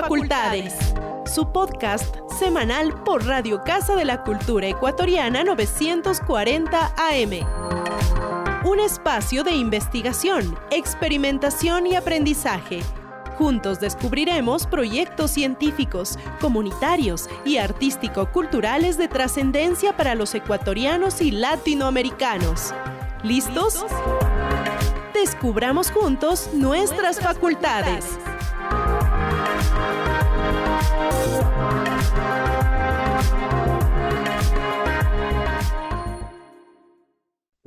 Facultades, su podcast semanal por Radio Casa de la Cultura Ecuatoriana 940 AM. Un espacio de investigación, experimentación y aprendizaje. Juntos descubriremos proyectos científicos, comunitarios y artístico-culturales de trascendencia para los ecuatorianos y latinoamericanos. ¿Listos? Descubramos juntos nuestras facultades.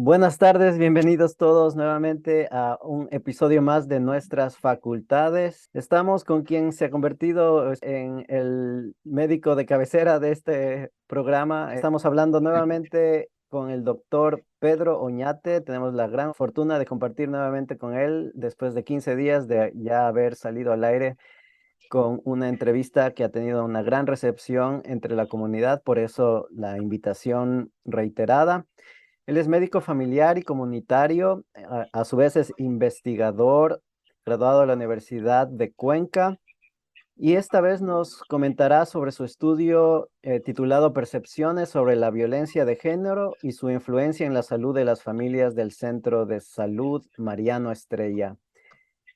Buenas tardes, bienvenidos todos nuevamente a un episodio más de Nuestras Facultades. Estamos con quien se ha convertido en el médico de cabecera de este programa. Estamos hablando nuevamente con el doctor Pedro Oñate. Tenemos la gran fortuna de compartir nuevamente con él después de 15 días de ya haber salido al aire con una entrevista que ha tenido una gran recepción entre la comunidad, por eso la invitación reiterada. Él es médico familiar y comunitario, a su vez es investigador, graduado de la Universidad de Cuenca, y esta vez nos comentará sobre su estudio titulado Percepciones sobre la violencia de género y su influencia en la salud de las familias del Centro de Salud Mariano Estrella.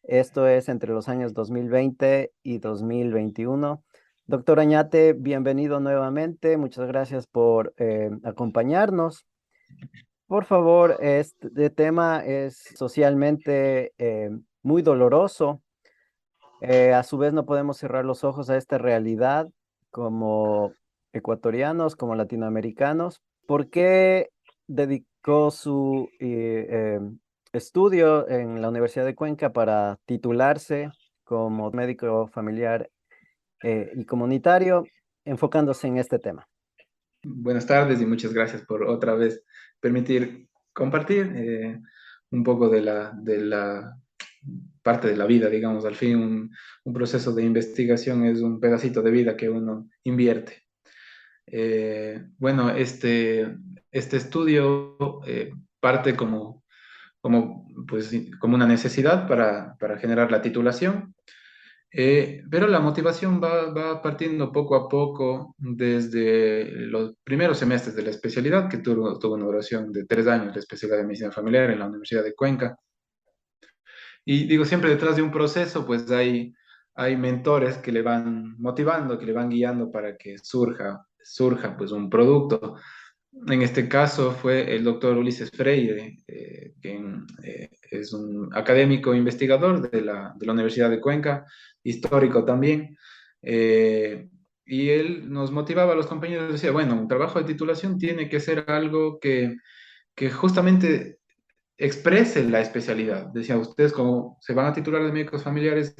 Esto es entre los años 2020 y 2021. Doctor Oñate, bienvenido nuevamente. Muchas gracias por acompañarnos. Por favor, este tema es socialmente muy doloroso. A su vez, no podemos cerrar los ojos a esta realidad como ecuatorianos, como latinoamericanos. ¿Por qué dedicó su estudio en la Universidad de Cuenca para titularse como médico familiar y comunitario, enfocándose en este tema? Buenas tardes y muchas gracias por otra vez permitir compartir un poco de la parte de la vida, digamos. Al fin, un proceso de investigación es un pedacito de vida que uno invierte. Bueno, este estudio parte pues, como una necesidad para generar la titulación. Pero la motivación va partiendo poco a poco desde los primeros semestres de la especialidad, que tuvo una duración de 3 años, la especialidad de medicina familiar en la Universidad de Cuenca. Y digo, siempre detrás de un proceso, pues hay mentores que le van motivando, que le van guiando para que surja pues un producto. En este caso fue el doctor Ulises Freire, quien es un académico investigador de la Universidad de Cuenca, histórico también, y él nos motivaba a los compañeros, decía, bueno, un trabajo de titulación tiene que ser algo que justamente exprese la especialidad. Decía, ustedes como se van a titular de médicos familiares,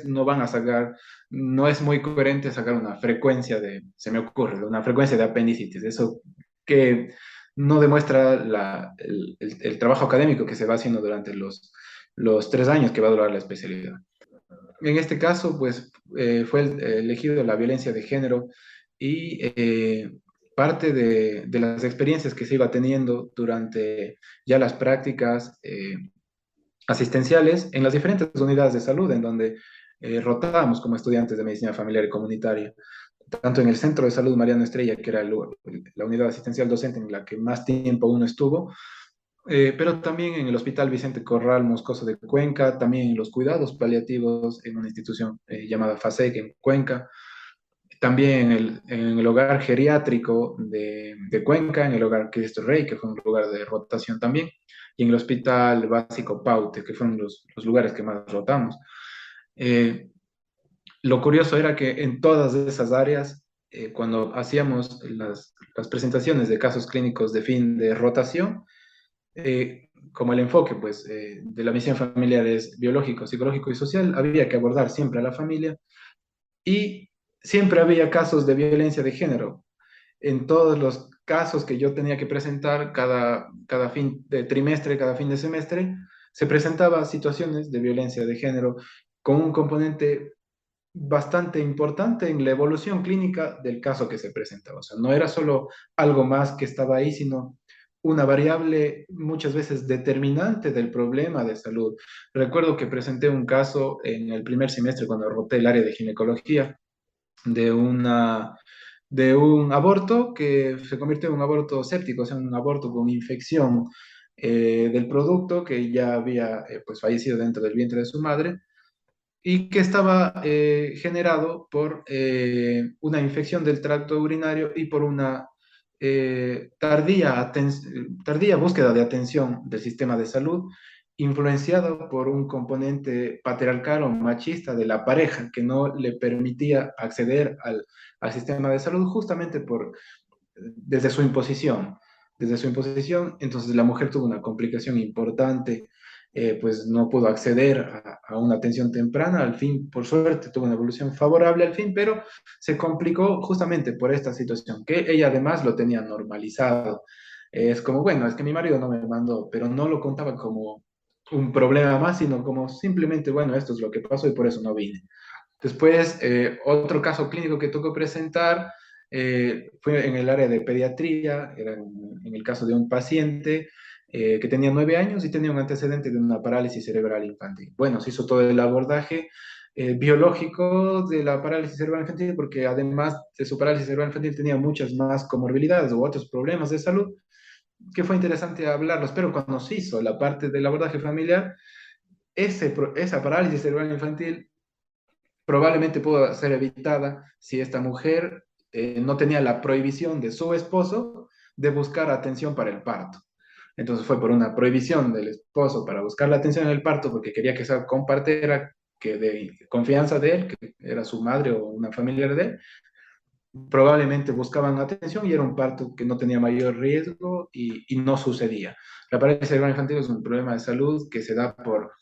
no es muy coherente sacar una frecuencia se me ocurre, una frecuencia de apendicitis, eso que no demuestra el trabajo académico que se va haciendo durante los 3 años que va a durar la especialidad. En este caso, pues, fue elegido la violencia de género y parte de las experiencias que se iba teniendo durante ya las prácticas asistenciales en las diferentes unidades de salud en donde rotábamos como estudiantes de medicina familiar y comunitaria, tanto en el Centro de Salud Mariano Estrella, que era la unidad asistencial docente en la que más tiempo uno estuvo, pero también en el Hospital Vicente Corral Moscoso de Cuenca, también en los cuidados paliativos en una institución llamada FASEC en Cuenca, también en el hogar geriátrico de Cuenca, en el hogar Cristo Rey, que fue un lugar de rotación también, y en el Hospital Básico Paute, que fueron los lugares que más rotamos. Lo curioso era que en todas esas áreas, cuando hacíamos las presentaciones de casos clínicos de fin de rotación, como el enfoque pues, de la medicina familiar es biológico, psicológico y social, había que abordar siempre a la familia y siempre había casos de violencia de género. En todos los casos que yo tenía que presentar cada fin de trimestre, cada fin de semestre, se presentaba situaciones de violencia de género con un componente bastante importante en la evolución clínica del caso que se presentaba. O sea, no era solo algo más que estaba ahí, sino una variable muchas veces determinante del problema de salud. Recuerdo que presenté un caso en el primer semestre cuando roté el área de ginecología, de una, de un aborto que se convirtió en un aborto séptico, o sea, un aborto con infección del producto que ya había pues fallecido dentro del vientre de su madre y que estaba generado por una infección del tracto urinario y por una tardía búsqueda de atención del sistema de salud, influenciado por un componente patriarcal o machista de la pareja que no le permitía acceder al sistema de salud justamente desde su imposición. Desde su imposición, entonces la mujer tuvo una complicación importante, pues no pudo acceder a una atención temprana, al fin, por suerte, tuvo una evolución favorable al fin, pero se complicó justamente por esta situación, que ella además lo tenía normalizado. Es como, bueno, es que mi marido no me mandó, pero no lo contaba como un problema más, sino como simplemente, bueno, esto es lo que pasó y por eso no vine. Después, otro caso clínico que tocó presentar fue en el área de pediatría, era en el caso de un paciente que tenía 9 años y tenía un antecedente de una parálisis cerebral infantil. Bueno, se hizo todo el abordaje biológico de la parálisis cerebral infantil porque además de su parálisis cerebral infantil tenía muchas más comorbilidades u otros problemas de salud que fue interesante hablarlos, pero cuando se hizo la parte del abordaje familiar, esa parálisis cerebral infantil probablemente pudo ser evitada si esta mujer no tenía la prohibición de su esposo de buscar atención para el parto. Entonces fue por una prohibición del esposo para buscar la atención en el parto porque quería que esa compartera que de confianza de él, que era su madre o una familiar de él, probablemente buscaban atención y era un parto que no tenía mayor riesgo y no sucedía. La parálisis cerebral infantil es un problema de salud que se da por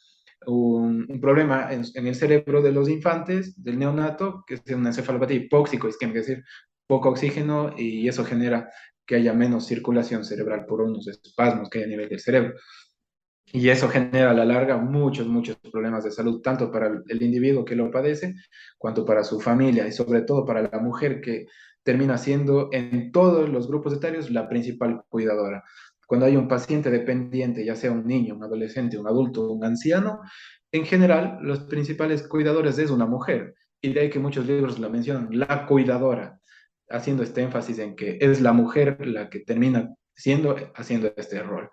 un problema en el cerebro de los infantes, del neonato, que es una encefalopatía hipóxico-isquémica, es decir, poco oxígeno y eso genera que haya menos circulación cerebral por unos espasmos que hay a nivel del cerebro. Y eso genera a la larga muchos problemas de salud, tanto para el individuo que lo padece, cuanto para su familia y sobre todo para la mujer que termina siendo en todos los grupos etarios la principal cuidadora. Cuando hay un paciente dependiente, ya sea un niño, un adolescente, un adulto, un anciano, en general los principales cuidadores es una mujer. Y de ahí que muchos libros la mencionan, la cuidadora, haciendo este énfasis en que es la mujer la que termina haciendo este rol.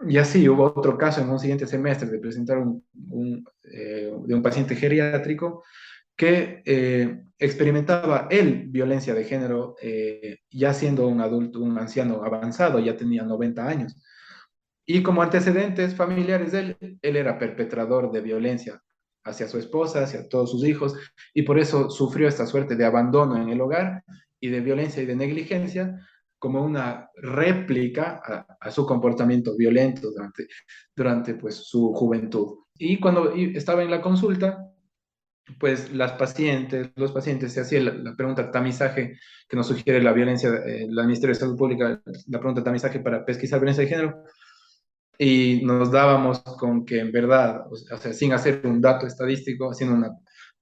Y así hubo otro caso en un siguiente semestre de presentar de un paciente geriátrico que experimentaba él violencia de género ya siendo un adulto, un anciano avanzado, ya tenía 90 años. Y como antecedentes familiares de él, él era perpetrador de violencia hacia su esposa, hacia todos sus hijos, y por eso sufrió esta suerte de abandono en el hogar y de violencia y de negligencia como una réplica a su comportamiento violento durante pues, su juventud. Y cuando estaba en la consulta, pues los pacientes se hacían la pregunta tamizaje que nos sugiere la violencia, la Ministerio de Salud Pública, la pregunta tamizaje para pesquisar violencia de género, y nos dábamos con que en verdad, o sea, sin hacer un dato estadístico, haciendo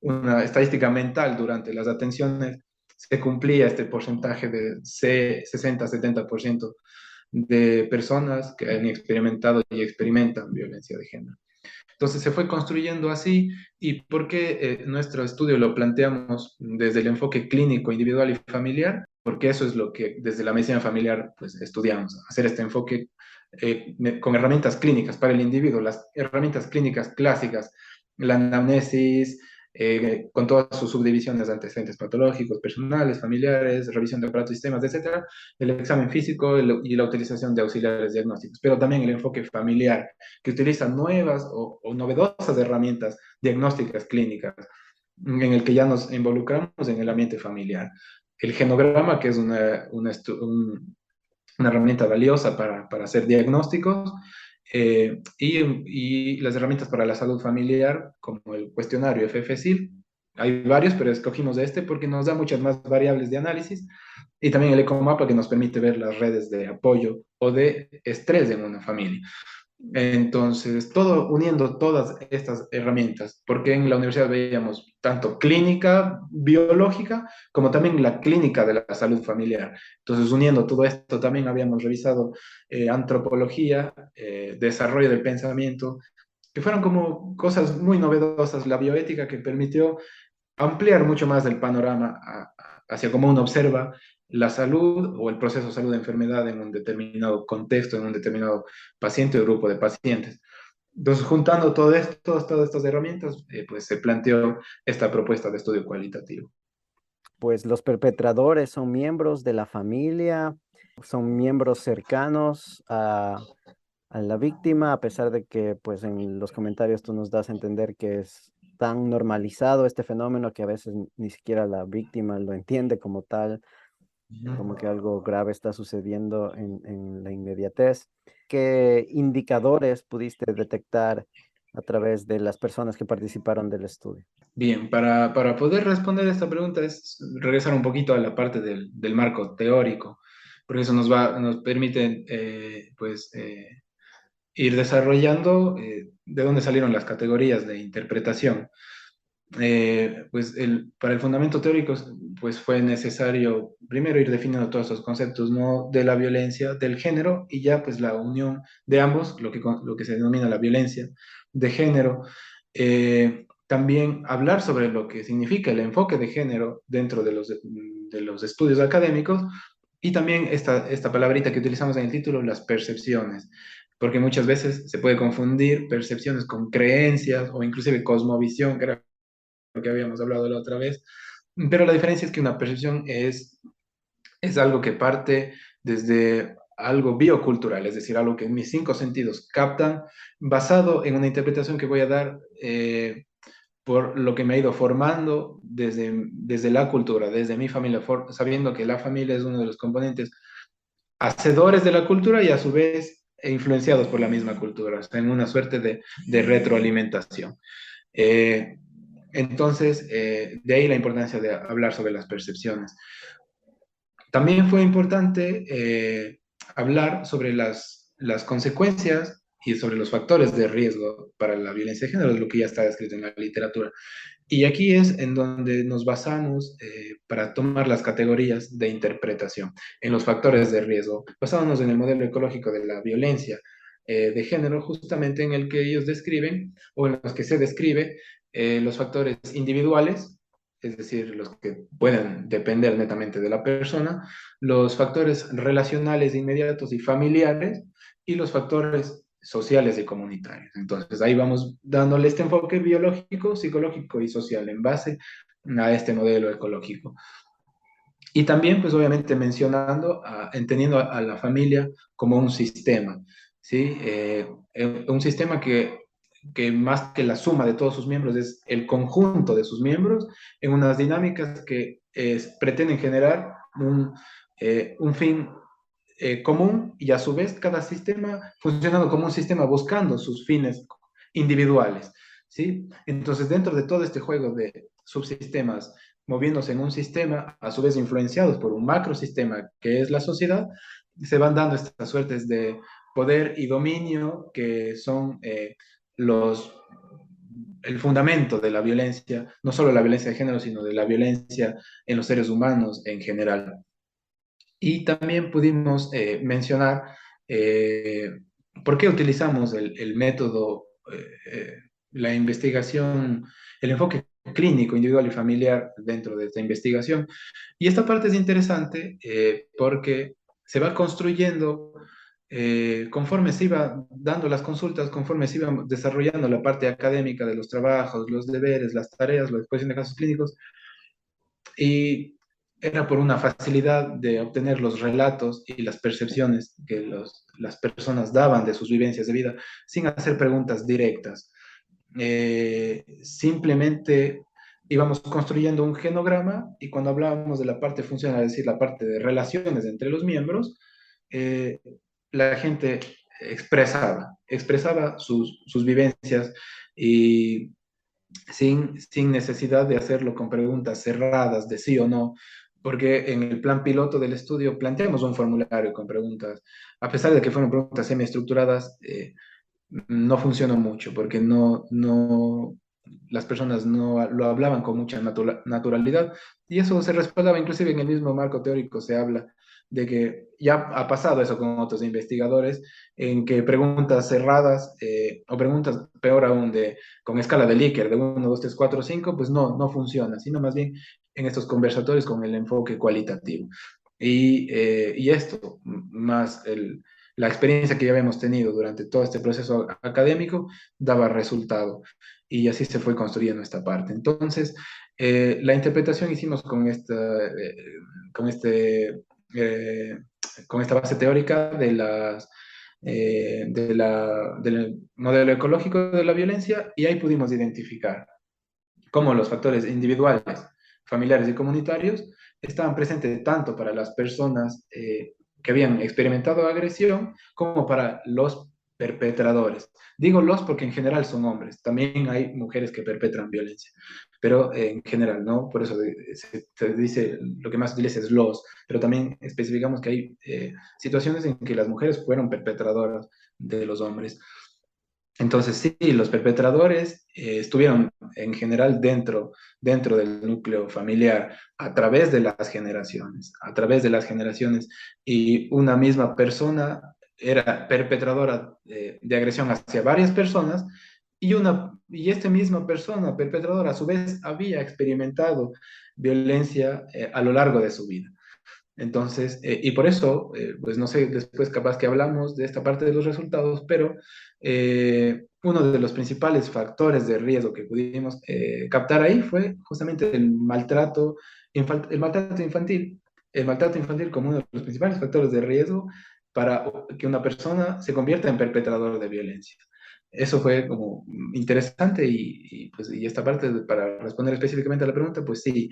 una estadística mental durante las atenciones, se cumplía este porcentaje de 60-70% de personas que han experimentado y experimentan violencia de género. Entonces se fue construyendo así y por qué nuestro estudio lo planteamos desde el enfoque clínico, individual y familiar, porque eso es lo que desde la medicina familiar pues, estudiamos, hacer este enfoque con herramientas clínicas para el individuo, las herramientas clínicas clásicas, la anamnesis, con todas sus subdivisiones de antecedentes patológicos, personales, familiares, revisión de aparatos y sistemas, etcétera, el examen físico y la utilización de auxiliares diagnósticos, pero también el enfoque familiar, que utiliza nuevas o novedosas herramientas diagnósticas clínicas, en el que ya nos involucramos en el ambiente familiar. El genograma, que es una herramienta valiosa para hacer diagnósticos, y las herramientas para la salud familiar, como el cuestionario FFSIL. Hay varios, pero escogimos este porque nos da muchas más variables de análisis, y también el ECOMAPA que nos permite ver las redes de apoyo o de estrés en una familia. Entonces, uniendo todas estas herramientas, porque en la universidad veíamos tanto clínica biológica como también la clínica de la salud familiar. Entonces, uniendo todo esto, también habíamos revisado antropología, desarrollo del pensamiento, que fueron como cosas muy novedosas, la bioética que permitió ampliar mucho más el panorama hacia cómo uno observa la salud o el proceso de salud de enfermedad en un determinado contexto, en un determinado paciente o grupo de pacientes. Entonces, juntando todas estas herramientas, pues se planteó esta propuesta de estudio cualitativo. Pues los perpetradores son miembros de la familia, son miembros cercanos a la víctima, a pesar de que pues en los comentarios tú nos das a entender que es tan normalizado este fenómeno que a veces ni siquiera la víctima lo entiende como tal, como que algo grave está sucediendo en la inmediatez. ¿Qué indicadores pudiste detectar a través de las personas que participaron del estudio? Bien, para poder responder esta pregunta es regresar un poquito a la parte del marco teórico, porque eso nos permite ir desarrollando de dónde salieron las categorías de interpretación. Para el fundamento teórico pues fue necesario primero ir definiendo todos esos conceptos, ¿no? De la violencia, del género y ya pues la unión de ambos, lo que se denomina la violencia de género. También hablar sobre lo que significa el enfoque de género dentro de los estudios académicos y también esta palabrita que utilizamos en el título, las percepciones, porque muchas veces se puede confundir percepciones con creencias o inclusive cosmovisión, que era lo que habíamos hablado la otra vez, pero la diferencia es que una percepción es algo que parte desde algo biocultural, es decir, algo que mis cinco sentidos captan, basado en una interpretación que voy a dar por lo que me ha ido formando desde la cultura, desde mi familia, sabiendo que la familia es uno de los componentes hacedores de la cultura y a su vez influenciados por la misma cultura, o sea, en una suerte de retroalimentación. Entonces, de ahí la importancia de hablar sobre las percepciones. También fue importante hablar sobre las consecuencias y sobre los factores de riesgo para la violencia de género, lo que ya está descrito en la literatura. Y aquí es en donde nos basamos para tomar las categorías de interpretación, en los factores de riesgo, basándonos en el modelo ecológico de la violencia de género, justamente en el que ellos describen, o en los que se describe, los factores individuales, es decir, los que pueden depender netamente de la persona, los factores relacionales inmediatos y familiares, y los factores sociales y comunitarios. Entonces ahí vamos dándole este enfoque biológico, psicológico y social en base a este modelo ecológico. Y también, pues obviamente mencionando, entendiendo a la familia como un sistema, ¿sí? Un sistema que más que la suma de todos sus miembros es el conjunto de sus miembros en unas dinámicas que pretenden generar un fin común y a su vez cada sistema funcionando como un sistema buscando sus fines individuales, ¿sí? Entonces dentro de todo este juego de subsistemas moviéndose en un sistema, a su vez influenciados por un macrosistema que es la sociedad, se van dando estas suertes de poder y dominio que son el fundamento de la violencia, no solo la violencia de género, sino de la violencia en los seres humanos en general. Y también pudimos mencionar por qué utilizamos el método, la investigación, el enfoque clínico, individual y familiar dentro de esta investigación. Y esta parte es interesante porque se va construyendo conforme se iba dando las consultas, conforme se iba desarrollando la parte académica de los trabajos, los deberes, las tareas, la exposición de casos clínicos, y era por una facilidad de obtener los relatos y las percepciones que las personas daban de sus vivencias de vida sin hacer preguntas directas. Simplemente íbamos construyendo un genograma y cuando hablábamos de la parte funcional, es decir, la parte de relaciones entre los miembros, la gente expresaba sus vivencias y sin necesidad de hacerlo con preguntas cerradas de sí o no, porque en el plan piloto del estudio planteamos un formulario con preguntas, a pesar de que fueron preguntas semiestructuradas, no funcionó mucho, porque las personas no lo hablaban con mucha naturalidad, y eso se respaldaba inclusive en el mismo marco teórico, se habla de que ya ha pasado eso con otros investigadores, en que preguntas cerradas o preguntas, peor aún, con escala de Likert, de 1, 2, 3, 4, 5, pues no funciona, sino más bien en estos conversatorios con el enfoque cualitativo. Y esto, más la experiencia que ya habíamos tenido durante todo este proceso académico, daba resultado. Y así se fue construyendo esta parte. Entonces, la interpretación hicimos con, este, eh, con esta base teórica del modelo ecológico de la violencia, y ahí pudimos identificar cómo los factores individuales, familiares y comunitarios estaban presentes tanto para las personas que habían experimentado agresión como para los perpetradores. Digo los porque en general son hombres, también hay mujeres que perpetran violencia, pero en general, ¿no? Por eso se dice, lo que más se utiliza es los, pero también especificamos que hay situaciones en que las mujeres fueron perpetradoras de los hombres. Entonces, sí, los perpetradores estuvieron en general dentro del núcleo familiar a través de las generaciones, y una misma persona era perpetradora de agresión hacia varias personas, y esta misma persona perpetradora a su vez había experimentado violencia a lo largo de su vida. Entonces, y por eso, pues no sé, después capaz que hablamos de esta parte de los resultados, pero uno de los principales factores de riesgo que pudimos captar ahí fue justamente el maltrato infantil. El maltrato infantil como uno de los principales factores de riesgo para que una persona se convierta en perpetrador de violencia. Eso fue como interesante, pues, y esta parte, para responder específicamente a la pregunta, pues sí,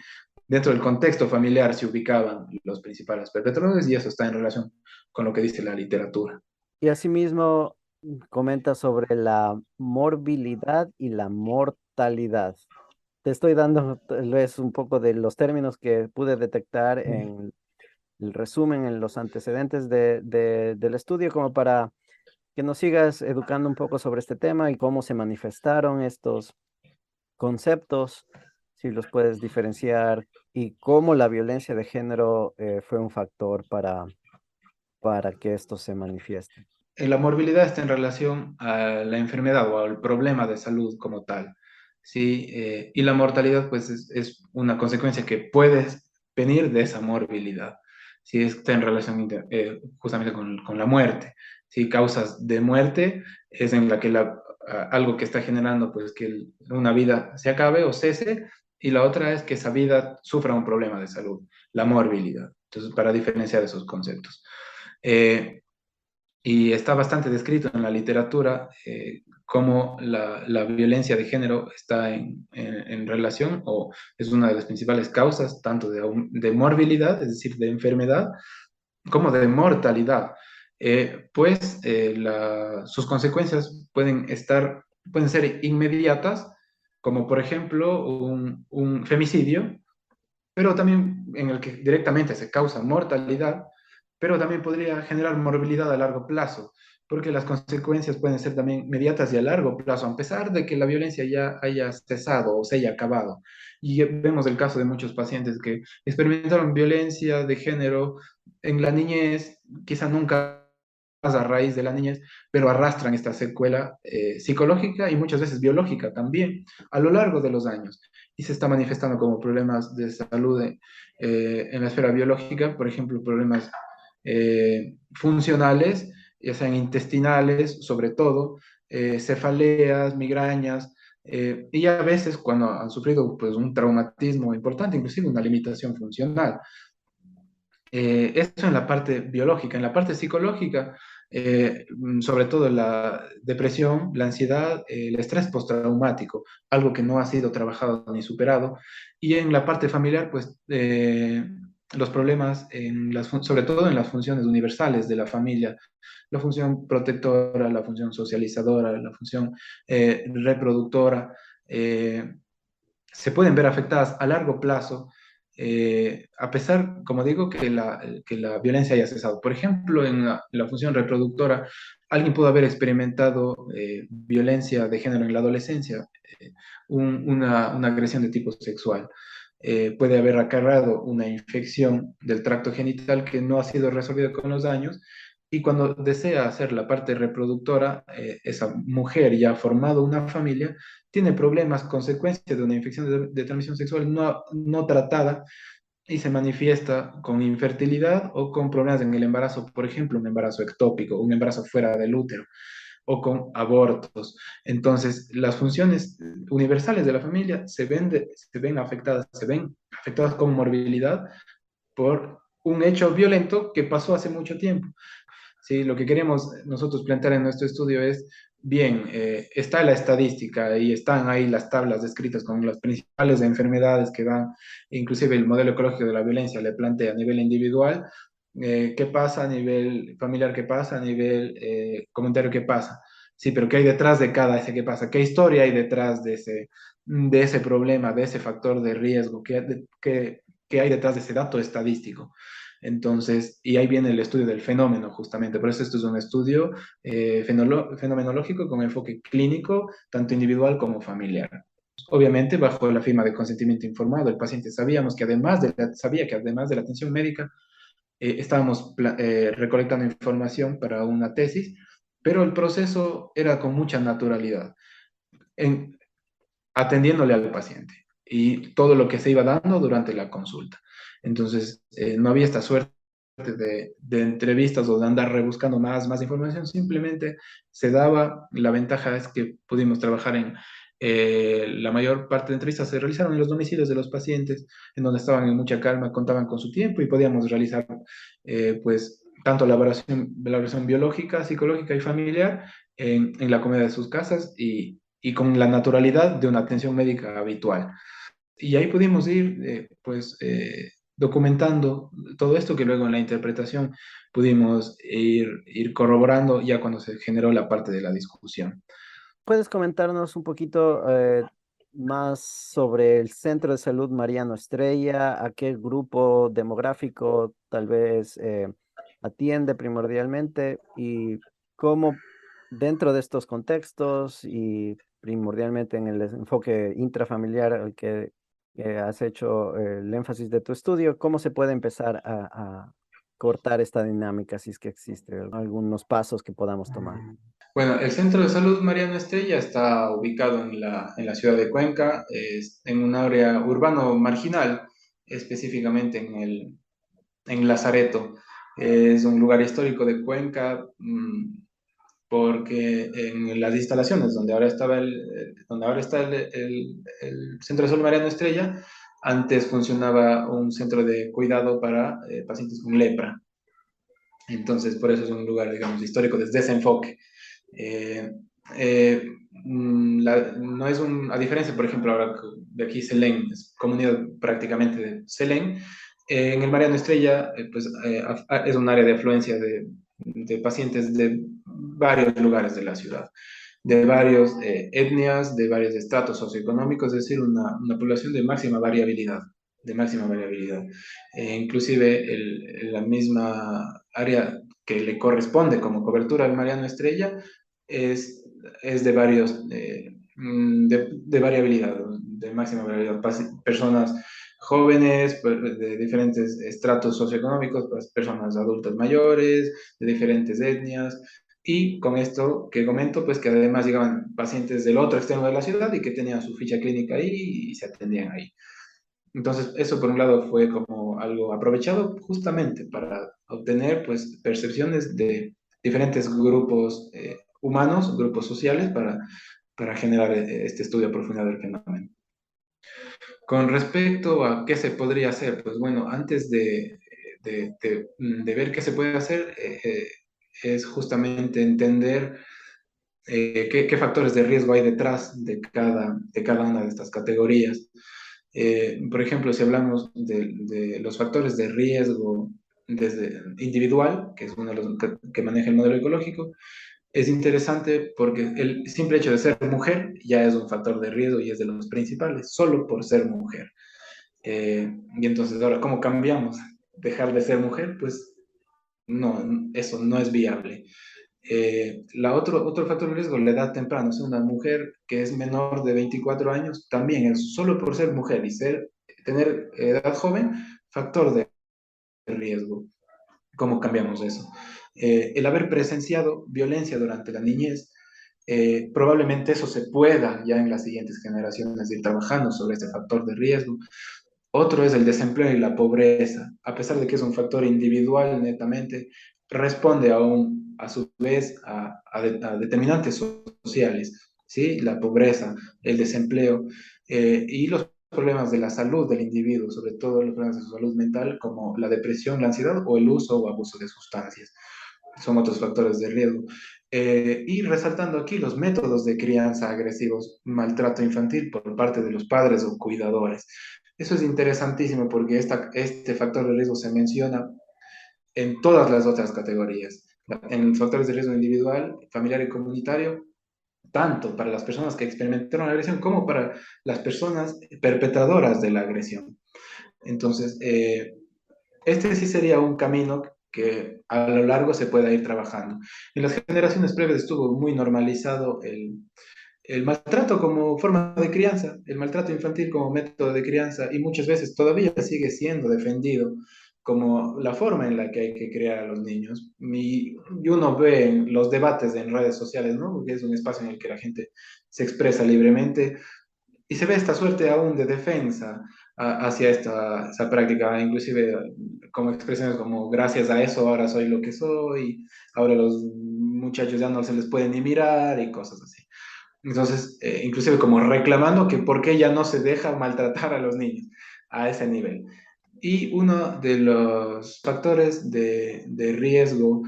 dentro del contexto familiar se ubicaban los principales perpetradores, y eso está en relación con lo que dice la literatura. Y asimismo comenta sobre la morbilidad y la mortalidad. Te estoy dando tal vez un poco de los términos que pude detectar en el resumen, en los antecedentes del estudio, como para que nos sigas educando un poco sobre este tema y cómo se manifestaron estos conceptos, si los puedes diferenciar, y cómo la violencia de género fue un factor para que esto se manifieste. La morbilidad está en relación a la enfermedad o al problema de salud como tal, ¿sí? Y la mortalidad, pues, es una consecuencia que puede venir de esa morbilidad, ¿sí? Está en relación justamente con la muerte, ¿sí? Causas de muerte es en la que algo que está generando, pues, que una vida se acabe o cese, y la otra es que esa vida sufra un problema de salud, la morbilidad. Entonces, para diferenciar esos conceptos. Y está bastante descrito en la literatura cómo la violencia de género está en relación, o es una de las principales causas tanto de morbilidad, es decir, de enfermedad, como de mortalidad. Sus consecuencias pueden ser inmediatas, como por ejemplo un femicidio, pero también en el que directamente se causa mortalidad, pero también podría generar morbilidad a largo plazo, porque las consecuencias pueden ser también inmediatas y a largo plazo, a pesar de que la violencia ya haya cesado o se haya acabado. Y vemos el caso de muchos pacientes que experimentaron violencia de género en la niñez, quizá nunca más a raíz de la niñez, pero arrastran esta secuela psicológica y muchas veces biológica también a lo largo de los años, y se está manifestando como problemas de salud en la esfera biológica, por ejemplo, problemas funcionales, ya sean intestinales, sobre todo, cefaleas, migrañas, y a veces cuando han sufrido, pues, un traumatismo importante, inclusive una limitación funcional. Eso en la parte biológica. En la parte psicológica, sobre todo la depresión, la ansiedad, el estrés postraumático, algo que no ha sido trabajado ni superado. Y en la parte familiar, pues los problemas, sobre todo en las funciones universales de la familia, la función protectora, la función socializadora, la función reproductora, se pueden ver afectadas a largo plazo, a pesar, como digo, que la violencia haya cesado. Por ejemplo, en la función reproductora, alguien pudo haber experimentado violencia de género en la adolescencia, una agresión de tipo sexual. puede haber acarreado una infección del tracto genital que no ha sido resolvida con los años. Y cuando desea hacer la parte reproductora, esa mujer ya ha formado una familia, tiene problemas, consecuencia de una infección de transmisión sexual no tratada, y se manifiesta con infertilidad o con problemas en el embarazo, por ejemplo, un embarazo ectópico, un embarazo fuera del útero o con abortos. Entonces, las funciones universales de la familia se ven afectadas con morbilidad por un hecho violento que pasó hace mucho tiempo. Sí, lo que queremos nosotros plantear en nuestro estudio es, bien, está la estadística y están ahí las tablas descritas con las principales enfermedades que van, inclusive el modelo ecológico de la violencia le plantea a nivel individual, qué pasa a nivel familiar, qué pasa a nivel comunitario, qué pasa. Sí, pero ¿qué hay detrás de cada ese qué pasa? ¿Qué historia hay detrás de ese problema, de ese factor de riesgo? ¿Qué hay detrás de ese dato estadístico? Entonces, y ahí viene el estudio del fenómeno, justamente. Por eso esto es un estudio fenomenológico con enfoque clínico, tanto individual como familiar. Obviamente, bajo la firma de consentimiento informado, el paciente sabía que además de la atención médica, estábamos recolectando información para una tesis, pero el proceso era con mucha naturalidad, en, atendiéndole al paciente y todo lo que se iba dando durante la consulta. Entonces, no había esta suerte de entrevistas o de andar rebuscando más información, simplemente se daba. La ventaja es que pudimos trabajar la mayor parte de entrevistas se realizaron en los domicilios de los pacientes, en donde estaban en mucha calma, contaban con su tiempo y podíamos realizar, pues, tanto la evaluación biológica, psicológica y familiar en la comodidad de sus casas y con la naturalidad de una atención médica habitual. Y ahí pudimos ir, documentando todo esto que luego en la interpretación pudimos ir corroborando ya cuando se generó la parte de la discusión. ¿Puedes comentarnos un poquito más sobre el Centro de Salud Mariano Estrella? ¿A qué grupo demográfico tal vez atiende primordialmente? ¿Y cómo dentro de estos contextos y primordialmente en el enfoque intrafamiliar al que has hecho el énfasis de tu estudio, cómo se puede empezar a cortar esta dinámica si es que existe algunos pasos que podamos tomar? Bueno, el Centro de Salud Mariano Estrella está ubicado en la ciudad de Cuenca, en un área urbano marginal, específicamente en Lazareto. Es un lugar histórico de Cuenca, porque en las instalaciones donde ahora está el Centro de Salud Mariano Estrella, antes funcionaba un centro de cuidado para pacientes con lepra. Entonces, por eso es un lugar, digamos, histórico desde ese enfoque. Eh, no es a diferencia, por ejemplo, ahora de aquí Selén, es comunidad prácticamente de Selén, en el Mariano Estrella, es un área de afluencia de pacientes de varios lugares de la ciudad, de varias etnias, de varios estratos socioeconómicos, es decir, una población de máxima variabilidad, de máxima variabilidad. Inclusive la misma área que le corresponde como cobertura al Mariano Estrella es de de variabilidad, de máxima variabilidad. Personas jóvenes, de diferentes estratos socioeconómicos, pues, personas adultas mayores, de diferentes etnias, y con esto que comento, pues que además llegaban pacientes del otro extremo de la ciudad y que tenían su ficha clínica ahí y se atendían ahí. Entonces, eso por un lado fue como algo aprovechado justamente para obtener, pues, percepciones de diferentes grupos humanos, grupos sociales, para generar este estudio a profundidad del fenómeno. Con respecto a qué se podría hacer, pues bueno, antes de ver qué se puede hacer, es justamente entender qué factores de riesgo hay detrás de cada una de estas categorías. Por ejemplo, si hablamos de los factores de riesgo desde individual, que es uno de los que maneja el modelo ecológico, es interesante porque el simple hecho de ser mujer ya es un factor de riesgo y es de los principales, solo por ser mujer. Y entonces, ahora, ¿cómo cambiamos? ¿Dejar de ser mujer? Pues no, eso no es viable. Otro factor de riesgo, la edad temprana. O sea, una mujer que es menor de 24 años, también es solo por ser mujer y tener edad joven, factor de riesgo. ¿Cómo cambiamos eso? El haber presenciado violencia durante la niñez, probablemente eso se pueda ya en las siguientes generaciones ir trabajando sobre este factor de riesgo. Otro es el desempleo y la pobreza. A pesar de que es un factor individual netamente, responde a su vez a determinantes sociales, ¿sí? La pobreza, el desempleo y los problemas de la salud del individuo, sobre todo los problemas de su salud mental, como la depresión, la ansiedad o el uso o abuso de sustancias. Son otros factores de riesgo. Y resaltando aquí los métodos de crianza agresivos, maltrato infantil por parte de los padres o cuidadores. Eso es interesantísimo porque este factor de riesgo se menciona en todas las otras categorías. En factores de riesgo individual, familiar y comunitario, tanto para las personas que experimentaron la agresión como para las personas perpetradoras de la agresión. Entonces, este sí sería un camino que a lo largo se pueda ir trabajando. En las generaciones previas estuvo muy normalizado el maltrato como forma de crianza, el maltrato infantil como método de crianza, y muchas veces todavía sigue siendo defendido como la forma en la que hay que criar a los niños. Y uno ve en los debates en redes sociales, ¿no? Porque es un espacio en el que la gente se expresa libremente y se ve esta suerte aún de defensa hacia esa práctica, inclusive como expresiones como gracias a eso ahora soy lo que soy, ahora los muchachos ya no se les puede ni mirar y cosas así. Entonces, inclusive como reclamando que por qué ya no se deja maltratar a los niños a ese nivel. Y uno de los factores de riesgo,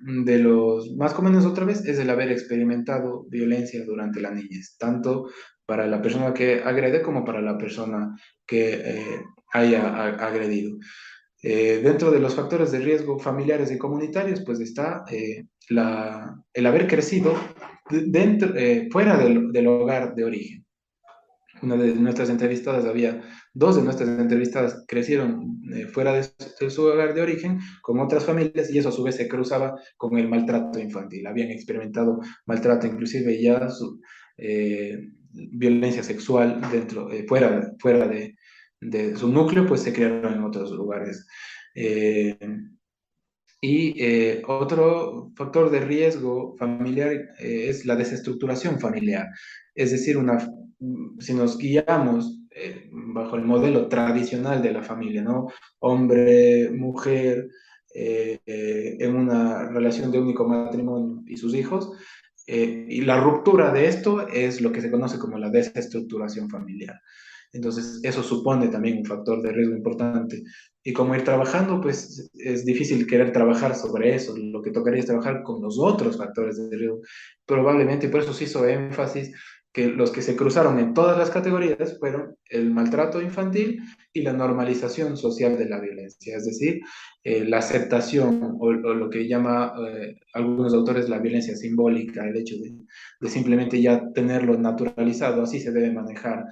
de los más comunes otra vez, es el haber experimentado violencia durante la niñez, tanto para la persona que agrede como para la persona que haya agredido. Dentro de los factores de riesgo familiares y comunitarios, pues está el haber crecido fuera del hogar de origen. Una de nuestras entrevistadas, dos de nuestras entrevistadas crecieron fuera de su hogar de origen con otras familias y eso a su vez se cruzaba con el maltrato infantil. Habían experimentado maltrato, inclusive ya violencia sexual fuera de su núcleo, pues se criaron en otros lugares. Otro factor de riesgo familiar es la desestructuración familiar. Es decir, si nos guiamos bajo el modelo tradicional de la familia, ¿no? Hombre, mujer, en una relación de único matrimonio y sus hijos, y la ruptura de esto es lo que se conoce como la desestructuración familiar. Entonces, eso supone también un factor de riesgo importante. Y como ir trabajando, pues es difícil querer trabajar sobre eso. Lo que tocaría es trabajar con los otros factores de riesgo. Probablemente, por eso se hizo énfasis que los que se cruzaron en todas las categorías fueron el maltrato infantil y la normalización social de la violencia, es decir, la aceptación o lo que llama algunos autores la violencia simbólica, el hecho de simplemente ya tenerlo naturalizado, así se debe manejar.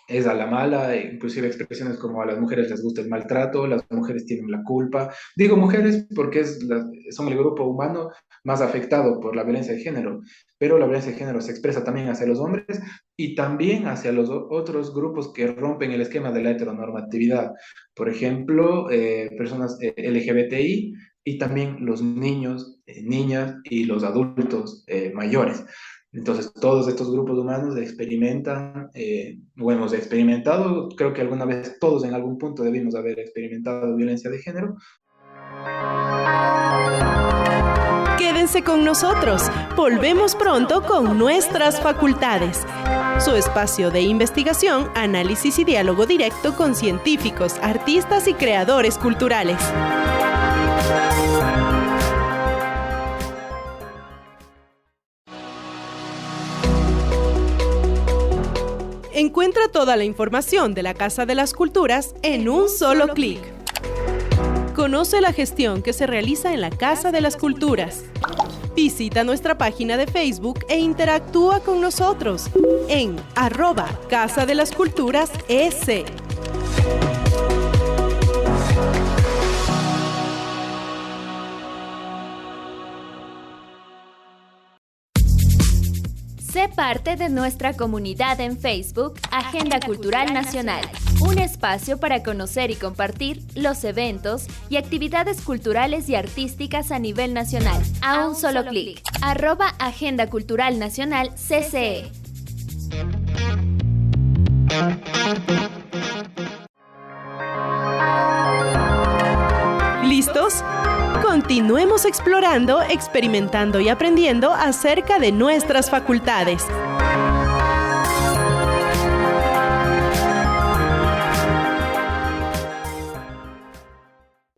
Es a la mala, inclusive expresiones como a las mujeres les gusta el maltrato, las mujeres tienen la culpa. Digo mujeres porque son el grupo humano más afectado por la violencia de género, pero la violencia de género se expresa también hacia los hombres y también hacia los otros grupos que rompen el esquema de la heteronormatividad. Por ejemplo, personas LGBTI y también los niños, niñas y los adultos mayores. Entonces, todos estos grupos humanos experimentan, o hemos experimentado, creo que alguna vez todos en algún punto debimos haber experimentado violencia de género. Quédense con nosotros. Volvemos pronto con Nuestras Facultades, su espacio de investigación, análisis y diálogo directo con científicos, artistas y creadores culturales. Encuentra toda la información de la Casa de las Culturas en un solo clic. Conoce la gestión que se realiza en la Casa de las Culturas. Visita nuestra página de Facebook e interactúa con nosotros en @Casa de las Culturas EC. Sé Sé parte de nuestra comunidad en Facebook, Agenda Cultural Nacional, un espacio para conocer y compartir los eventos y actividades culturales y artísticas a nivel nacional, a un solo clic. @Agenda Cultural Nacional CCE. ¿Listos? Continuemos explorando, experimentando y aprendiendo acerca de nuestras facultades.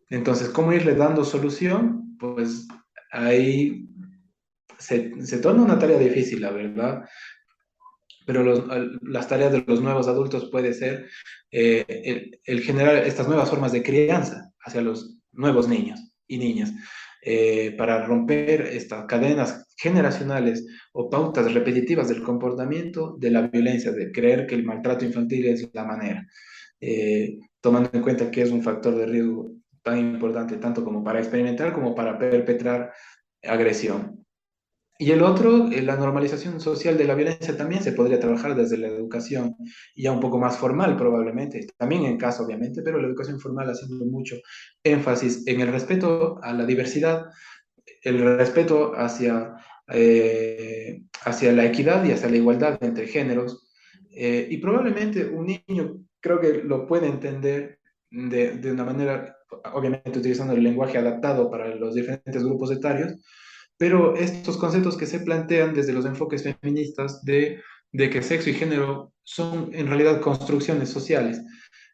Entonces, ¿cómo irle dando solución? Pues ahí se torna una tarea difícil, la verdad, pero las tareas de los nuevos adultos puede ser el generar estas nuevas formas de crianza hacia los nuevos niños y niñas, para romper estas cadenas generacionales o pautas repetitivas del comportamiento de la violencia, de creer que el maltrato infantil es la manera, tomando en cuenta que es un factor de riesgo tan importante tanto como para experimentar como para perpetrar agresión. Y el otro, la normalización social de la violencia también se podría trabajar desde la educación, ya un poco más formal probablemente, también en casa obviamente, pero la educación formal haciendo mucho énfasis en el respeto a la diversidad, el respeto hacia la equidad y hacia la igualdad entre géneros. Y probablemente un niño creo que lo puede entender de una manera, obviamente utilizando el lenguaje adaptado para los diferentes grupos etarios, pero estos conceptos que se plantean desde los enfoques feministas de que sexo y género son en realidad construcciones sociales.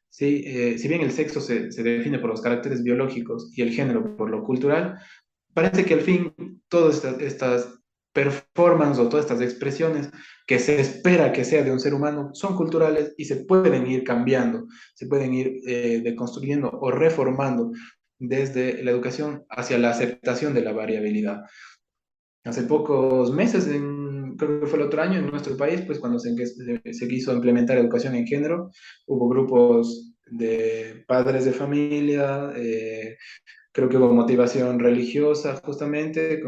¿Sí? Si bien el sexo se define por los caracteres biológicos y el género por lo cultural, parece que al fin todas estas performances o todas estas expresiones que se espera que sea de un ser humano son culturales y se pueden ir cambiando, se pueden ir deconstruyendo o reformando desde la educación hacia la aceptación de la variabilidad. Hace pocos meses, creo que fue el otro año, en nuestro país, pues cuando se quiso implementar educación en género, hubo grupos de padres de familia, creo que hubo motivación religiosa justamente,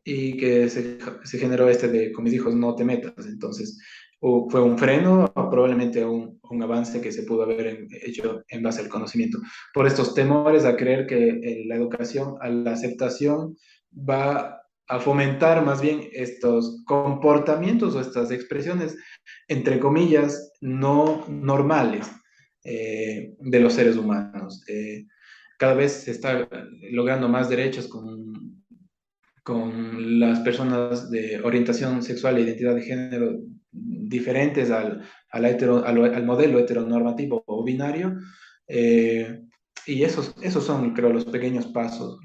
y que se generó de con mis hijos no te metas. Entonces, fue un freno, o probablemente un avance que se pudo haber hecho en base al conocimiento. Por estos temores a creer que la educación, a la aceptación, va a fomentar más bien estos comportamientos o estas expresiones, entre comillas, no normales de los seres humanos. Cada vez se está logrando más derechos con las personas de orientación sexual e identidad de género diferentes al modelo heteronormativo o binario. Y esos son, creo, los pequeños pasos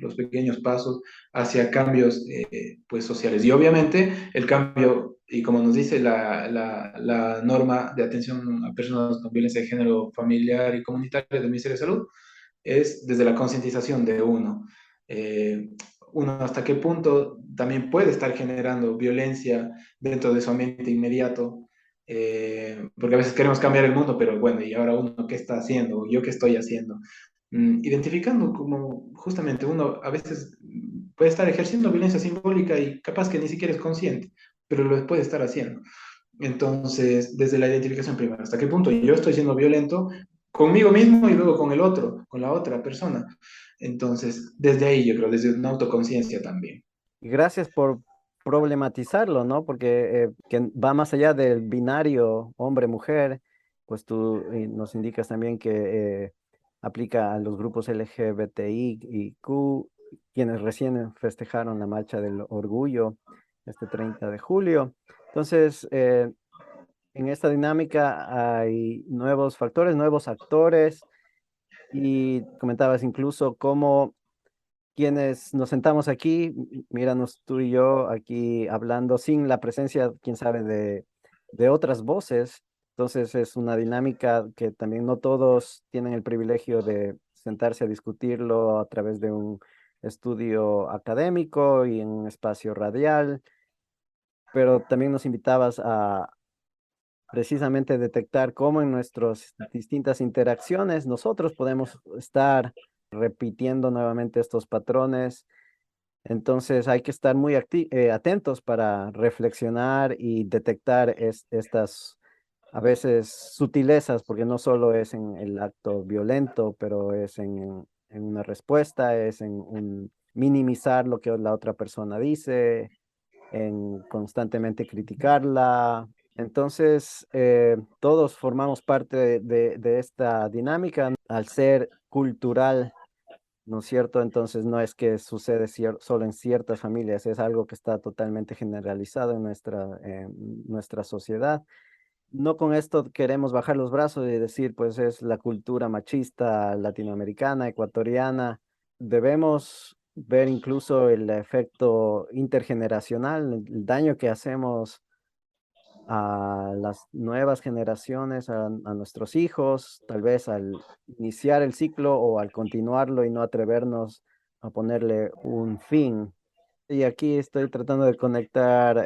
hacia cambios pues, sociales. Y obviamente el cambio, y como nos dice la norma de atención a personas con violencia de género familiar y comunitaria del Ministerio de Salud, es desde la concientización de uno. Uno hasta qué punto también puede estar generando violencia dentro de su ambiente inmediato, porque a veces queremos cambiar el mundo, pero bueno, ¿y ahora uno qué está haciendo? ¿Yo qué estoy haciendo? Identificando como justamente uno a veces puede estar ejerciendo violencia simbólica y capaz que ni siquiera es consciente, pero lo puede estar haciendo. Entonces, desde la identificación primero, ¿hasta qué punto yo estoy siendo violento conmigo mismo y luego con el otro, con la otra persona? Entonces, desde ahí yo creo, desde una autoconciencia también. Y gracias por problematizarlo, ¿no? Porque que va más allá del binario hombre-mujer, pues tú nos indicas también que aplica a los grupos LGBTI y Q, quienes recién festejaron la Marcha del Orgullo este 30 de julio. Entonces, en esta dinámica hay nuevos factores, nuevos actores, y comentabas incluso cómo quienes nos sentamos aquí, míranos tú y yo aquí hablando sin la presencia, quién sabe, de otras voces. Entonces es una dinámica que también no todos tienen el privilegio de sentarse a discutirlo a través de un estudio académico y en un espacio radial, pero también nos invitabas a precisamente detectar cómo en nuestras distintas interacciones nosotros podemos estar repitiendo nuevamente estos patrones Entonces hay que estar muy atentos para reflexionar y detectar estas a veces sutilezas, porque no solo es en el acto violento, pero es en una respuesta, es en un minimizar lo que la otra persona dice, en constantemente criticarla. Entonces, todos formamos parte de esta dinámica al ser cultural, ¿no es cierto? Entonces, no es que sucede solo en ciertas familias, es algo que está totalmente generalizado en nuestra sociedad. No con esto queremos bajar los brazos y decir, pues es la cultura machista latinoamericana, ecuatoriana. Debemos ver incluso el efecto intergeneracional, el daño que hacemos a las nuevas generaciones, a nuestros hijos, tal vez al iniciar el ciclo o al continuarlo y no atrevernos a ponerle un fin. Y aquí estoy tratando de conectar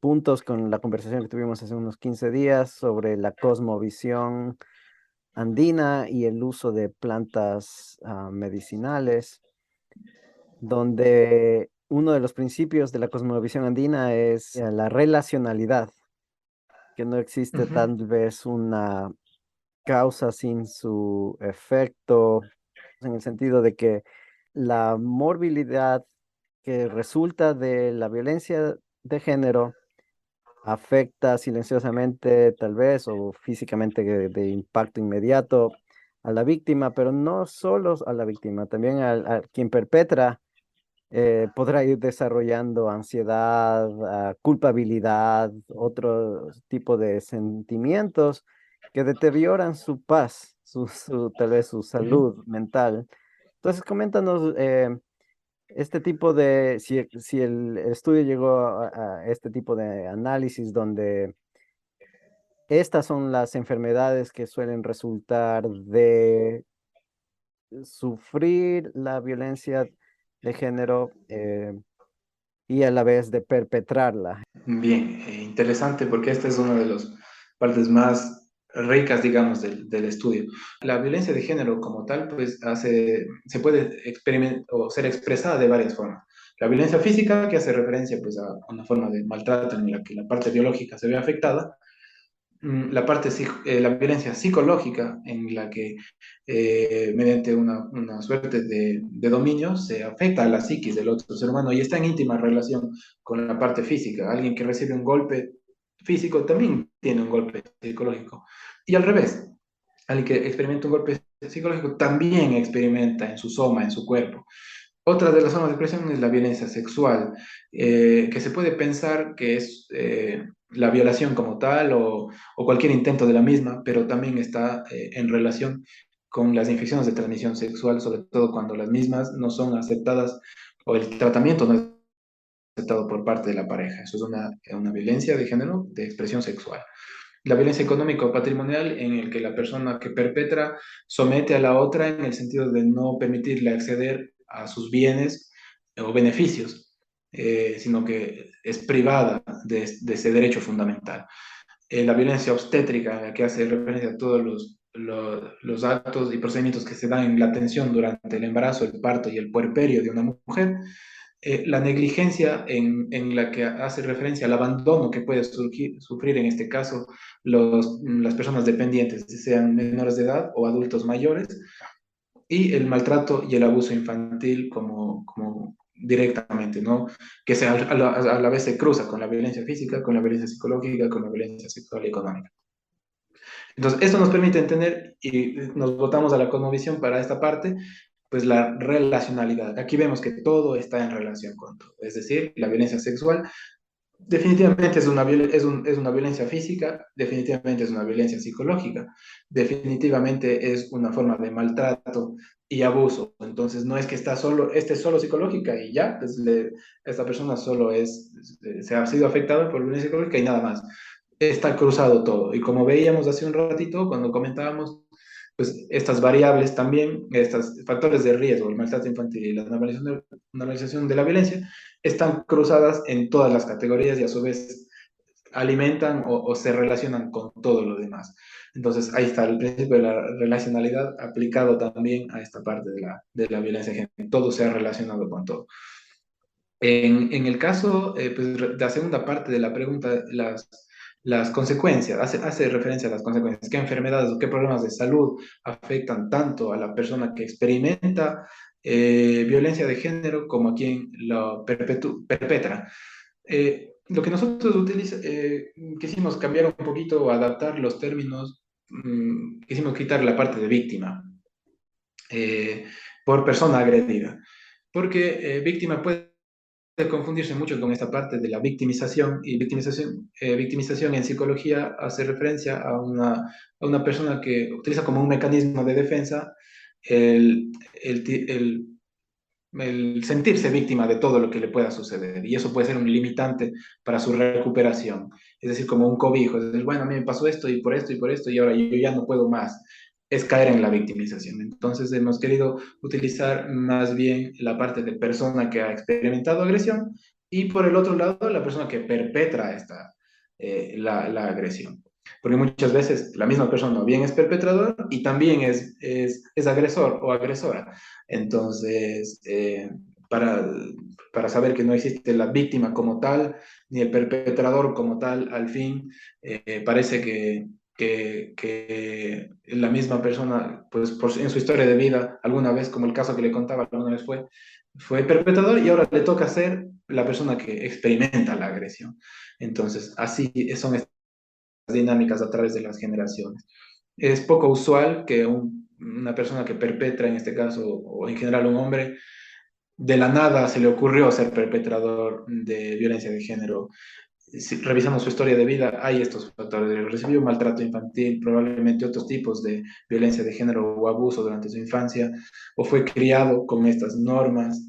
puntos con la conversación que tuvimos hace unos 15 días sobre la cosmovisión andina y el uso de plantas medicinales, donde uno de los principios de la cosmovisión andina es la relacionalidad, que no existe Ujú. tal vez una causa sin su efecto, en el sentido de que la morbilidad que resulta de la violencia de género afecta silenciosamente, tal vez, o físicamente de impacto inmediato a la víctima, pero no solo a la víctima, también a quien perpetra podrá ir desarrollando ansiedad, culpabilidad, otro tipo de sentimientos que deterioran su paz, tal vez su Ujú. salud mental. Entonces, coméntanos este tipo si el estudio llegó a este tipo de análisis donde estas son las enfermedades que suelen resultar de sufrir la violencia de género. Y a la vez de perpetrarla. Bien, interesante porque esta es una de las partes más ricas, digamos, del estudio. La violencia de género como tal, pues se puede experimentar o ser expresada de varias formas. La violencia física, que hace referencia pues a una forma de maltrato en la que la parte biológica se ve afectada. La violencia psicológica, en la que mediante una suerte de dominio se afecta a la psiquis del otro ser humano y está en íntima relación con la parte física. Alguien que recibe un golpe físico también tiene un golpe psicológico. Y al revés, alguien que experimenta un golpe psicológico también experimenta en su soma, en su cuerpo. Otra de las formas de expresión es la violencia sexual, que se puede pensar que es la violación como tal o cualquier intento de la misma, pero también está en relación con las infecciones de transmisión sexual, sobre todo cuando las mismas no son aceptadas o el tratamiento no es aceptado por parte de la pareja. Eso es una violencia de género de expresión sexual. La violencia económica o patrimonial, en el que la persona que perpetra somete a la otra en el sentido de no permitirle acceder a sus bienes o beneficios, sino que es privada de ese derecho fundamental. La violencia obstétrica, en la que hace referencia a todos los actos y procedimientos que se dan en la atención durante el embarazo, el parto y el puerperio de una mujer. La negligencia en la que hace referencia al abandono que puede sufrir en este caso las personas dependientes, sean menores de edad o adultos mayores, y el maltrato y el abuso infantil como directamente, ¿no? Que a la vez se cruza con la violencia física, con la violencia psicológica, con la violencia sexual y económica. Entonces, esto nos permite entender y nos botamos a la cosmovisión para esta parte, pues la relacionalidad. Aquí vemos que todo está en relación con todo. Es decir, la violencia sexual definitivamente es una violencia física, definitivamente es una violencia psicológica, definitivamente es una forma de maltrato y abuso. Entonces, no es que esté solo psicológica y ya, pues esta persona solo se ha sido afectada por violencia psicológica y nada más. Está cruzado todo. Y como veíamos hace un ratito, cuando comentábamos, pues estas variables también, estos factores de riesgo, el maltrato infantil y la normalización de la violencia, están cruzadas en todas las categorías y a su vez alimentan o se relacionan con todo lo demás. Entonces ahí está el principio de la relacionalidad aplicado también a esta parte de la violencia de género. Todo se ha relacionado con todo. En el caso, pues, de la segunda parte de la pregunta, las consecuencias, hace referencia a las consecuencias, qué enfermedades o qué problemas de salud afectan tanto a la persona que experimenta violencia de género como a quien lo perpetra. Lo que nosotros quisimos cambiar un poquito, adaptar los términos, quisimos quitar la parte de víctima eh, por persona agredida, porque víctima puede confundirse mucho con esta parte de la victimización, y victimización en psicología hace referencia a una persona que utiliza como un mecanismo de defensa el, el, ti- el sentirse víctima de todo lo que le pueda suceder, y eso puede ser un limitante para su recuperación, es decir, como un cobijo, es decir, bueno, a mí me pasó esto y por esto y por esto, y ahora yo ya no puedo más, es caer en la victimización. Entonces hemos querido utilizar más bien la parte de persona que ha experimentado agresión, y por el otro lado la persona que perpetra la agresión. Porque muchas veces la misma persona bien es perpetrador y también es agresor o agresora. Entonces, para saber que no existe la víctima como tal, ni el perpetrador como tal, al fin, parece que la misma persona, pues en su historia de vida, alguna vez, como el caso que le contaba, alguna vez fue perpetrador y ahora le toca ser la persona que experimenta la agresión. Entonces, así son estas dinámicas a través de las generaciones. Es poco usual que una persona que perpetra, en este caso, o en general un hombre, de la nada se le ocurrió ser perpetrador de violencia de género. Si revisamos su historia de vida, hay estos factores. Recibió maltrato infantil, probablemente otros tipos de violencia de género o abuso durante su infancia, o fue criado con estas normas,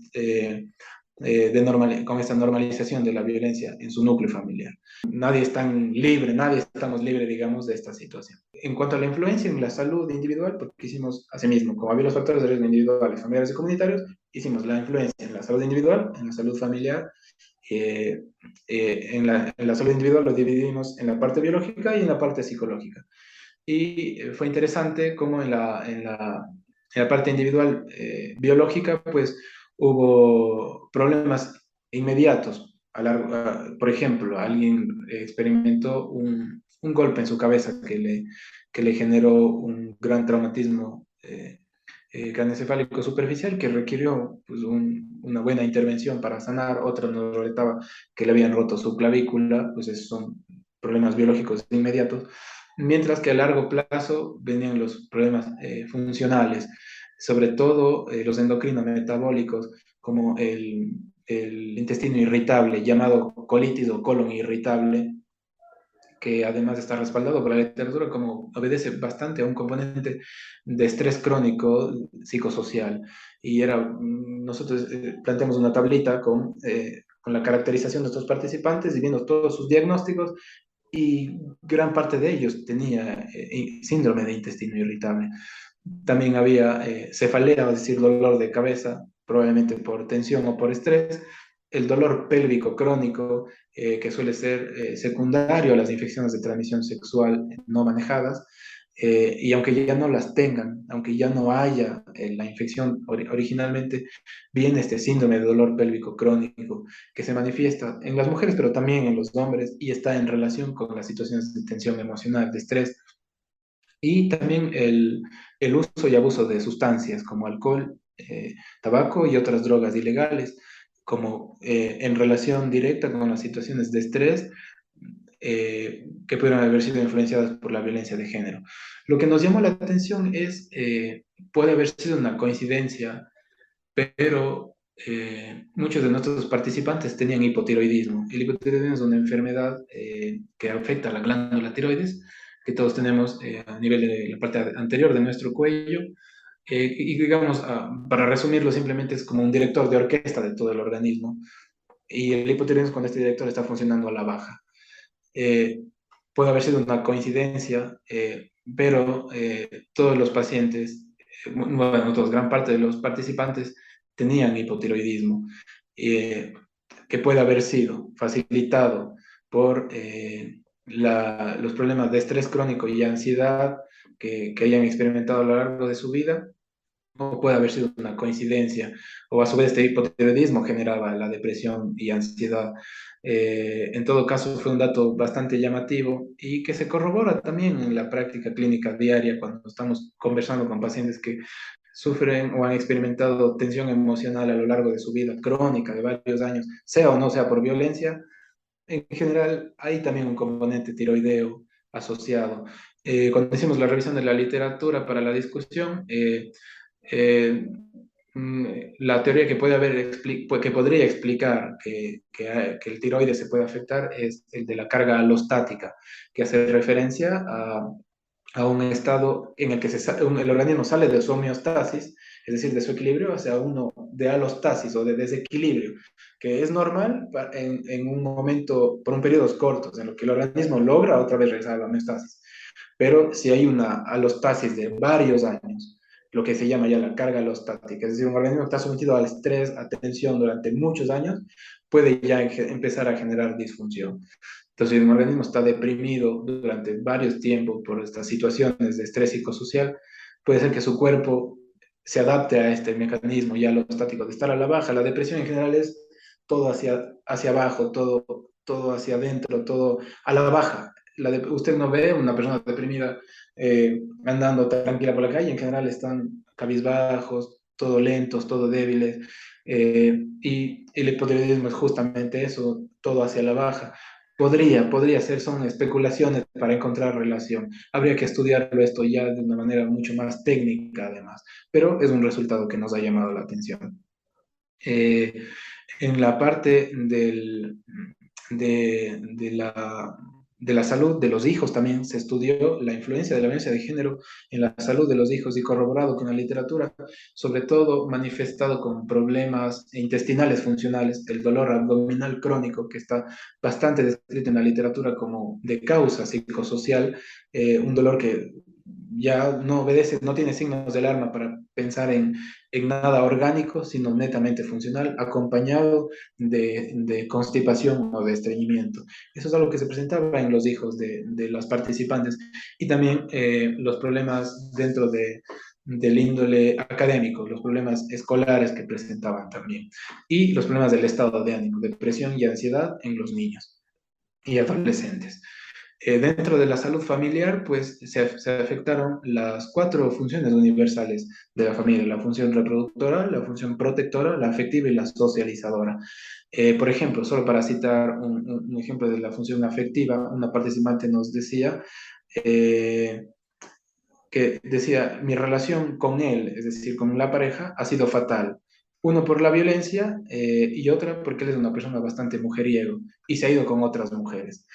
con esta normalización de la violencia en su núcleo familiar. Nadie es tan libre, nadie estamos libres, digamos, de esta situación. En cuanto a la influencia en la salud individual, porque hicimos asimismo, como había los factores de riesgo individuales, familiares y comunitarios, hicimos la influencia en la salud individual, en la salud familiar. En la salud individual lo dividimos en la parte biológica y en la parte psicológica. Y fue interesante cómo en la parte individual biológica, pues hubo problemas inmediatos. Por ejemplo, alguien experimentó un golpe en su cabeza que le generó un gran traumatismo craneoencefálico superficial que requirió pues, una buena intervención para sanar. Otro nos relataba que le habían roto su clavícula, pues esos son problemas biológicos inmediatos, mientras que a largo plazo venían los problemas funcionales, sobre todo los endocrinos metabólicos, como el intestino irritable, llamado colitis o colon irritable, que además está respaldado por la literatura como obedece bastante a un componente de estrés crónico psicosocial. Y nosotros planteamos una tablita con la caracterización de estos participantes y viendo todos sus diagnósticos, y gran parte de ellos tenía síndrome de intestino irritable. También había cefalea, es decir, dolor de cabeza, probablemente por tensión o por estrés, el dolor pélvico crónico, que suele ser secundario a las infecciones de transmisión sexual no manejadas, y aunque ya no las tengan, aunque ya no haya la infección originalmente, viene este síndrome de dolor pélvico crónico que se manifiesta en las mujeres, pero también en los hombres, y está en relación con las situaciones de tensión emocional, de estrés, y también el uso y abuso de sustancias como alcohol, tabaco y otras drogas ilegales, como en relación directa con las situaciones de estrés que pudieron haber sido influenciadas por la violencia de género. Lo que nos llamó la atención es, puede haber sido una coincidencia, pero muchos de nuestros participantes tenían hipotiroidismo. El hipotiroidismo es una enfermedad que afecta a la glándula tiroides, que todos tenemos a nivel de la parte anterior de nuestro cuello. Y digamos, para resumirlo, simplemente es como un director de orquesta de todo el organismo. Y el hipotiroidismo es cuando este director está funcionando a la baja. Eh, Puede haber sido una coincidencia, pero todos los pacientes, bueno, todos, gran parte de los participantes tenían hipotiroidismo, eh, que puede haber sido facilitado por los problemas de estrés crónico y ansiedad que hayan experimentado a lo largo de su vida, o puede haber sido una coincidencia, o a su vez este hipotiroidismo generaba la depresión y ansiedad. En todo caso, fue un dato bastante llamativo y que se corrobora también en la práctica clínica diaria cuando estamos conversando con pacientes que sufren o han experimentado tensión emocional a lo largo de su vida crónica de varios años, sea o no sea por violencia. En general, hay también un componente tiroideo asociado. Cuando hicimos la revisión de la literatura para la discusión, eh, mm, la teoría que puede haber que podría explicar que el tiroides se puede afectar es el de la carga alostática, que hace referencia a un estado en el que el organismo sale de su homeostasis, es decir, de su equilibrio, hacia uno de alostasis o de desequilibrio, que es normal en un momento, por un periodos cortos, en lo que el organismo logra otra vez regresar a la homeostasis. Pero si hay una alostasis de varios años, lo que se llama ya la carga alostática, es decir, un organismo que está sometido al estrés, a tensión durante muchos años, puede ya empezar a generar disfunción. Entonces, si un organismo está deprimido durante varios tiempos por estas situaciones de estrés psicosocial, puede ser que su cuerpo se adapte a este mecanismo ya alostático de estar a la baja. La depresión en general es todo hacia abajo, todo hacia adentro, todo a la baja. Usted no ve una persona deprimida andando tranquila por la calle, en general están cabizbajos, todo lentos, todo débiles, y el hipotiroidismo es justamente eso, todo hacia la baja. Podría ser, son especulaciones para encontrar relación. Habría que estudiarlo esto ya de una manera mucho más técnica, además, pero es un resultado que nos ha llamado la atención. Eh, en la parte de la salud de los hijos también se estudió la influencia de la violencia de género en la salud de los hijos y corroborado con la literatura, sobre todo manifestado con problemas intestinales funcionales, el dolor abdominal crónico, que está bastante descrito en la literatura como de causa psicosocial, un dolor que ya no obedece, no tiene signos de alarma para pensar en nada orgánico, sino netamente funcional, acompañado de constipación o de estreñimiento. Eso es algo que se presentaba en los hijos de las participantes y también los problemas dentro del índole académico, los problemas escolares que presentaban también y los problemas del estado de ánimo, depresión y ansiedad en los niños y adolescentes. Dentro de la salud familiar, pues se afectaron las 4 funciones universales de la familia: la función reproductora, la función protectora, la afectiva y la socializadora. Por ejemplo, solo para citar un ejemplo de la función afectiva, una participante nos decía que decía, mi relación con él, es decir, con la pareja, ha sido fatal. Uno por la violencia y otra porque él es una persona bastante mujeriego y se ha ido con otras mujeres.